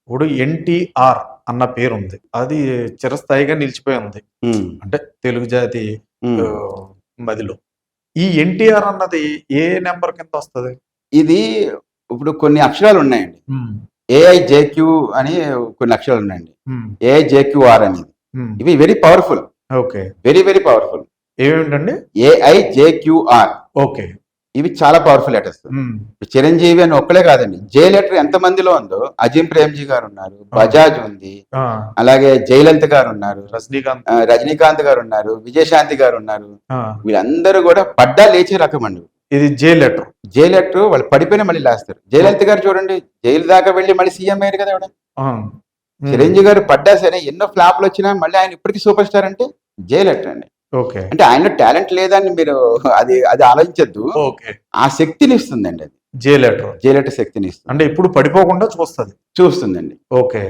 ఇప్పుడు ఎన్టీఆర్ అన్న పేరు ఉంది. అది చిరస్థాయిగా నిలిచిపోయి ఉంది. ఉమ్, అంటే తెలుగు జాతి ఉమ్. మదిలో. ఈ ఎన్టీఆర్ అన్నది ఏ నెంబర్ కింద వస్తది? ఇది ఇప్పుడు కొన్ని అక్షరాలు ఉన్నాయండి. హ్మ్. ఏఐజేక్యూ అని కొన్ని అక్షరాలు ఉన్నాయండి. హ్మ్. ఏఐజేక్యూఆర్ అనేది. హ్మ్. ఇవి very powerful. Okay. Very very powerful. ఏమేంటండి? AIJQR okay. ఇవి చాలా పవర్ఫుల్ లెటర్స్. హ్మ్. చిరంజీవి అని ఒక్కలే కాదండి. జే లెటర్ ఎంత మందిలో ఉందో అజిం ప్రేమ్జీ గారు ఉన్నారు, బజాజ్ ఉంది, ఆ! అలాగే జయలలిత గారు ఉన్నారు, రజనీకాంత్. రజనీకాంత్ గారు ఉన్నారు, విజయశాంతి గారు ఉన్నారు. ఆ! వీళ్ళందరూ కూడా పడ్డా లేచే రకం అండి. ఇది జే లెటర్. జే లెటర్ వాళ్ళు పడిపోయినా మళ్ళీ లేస్తారు. జయలలిత గారు చూడండి, జైలు దాకా వెళ్ళి మళ్ళీ సీఎం అయ్యారు కదా ఆవిడ. ఆ! హ్మ్. చిరంజీవి గారు పడ్డా సరే ఎన్నో ఫ్లాప్లు వచ్చినా మళ్ళీ ఆయన ఇప్పటికీ సూపర్ స్టార్ అంటే జే లెటర్ అండి. ఓకే. అంటే ఆయన టాలెంట్ లేదని మీరు అది అది ఆలోచించద్దు. ఓకే. ఆ శక్తిని ఇస్తుందండి. అది జే లెటర్. జే లెటర్ శక్తిని ఇస్తుంది, అంటే ఇప్పుడు పడిపోకుండా చూస్తది. చూస్తుందండి. ఓకే.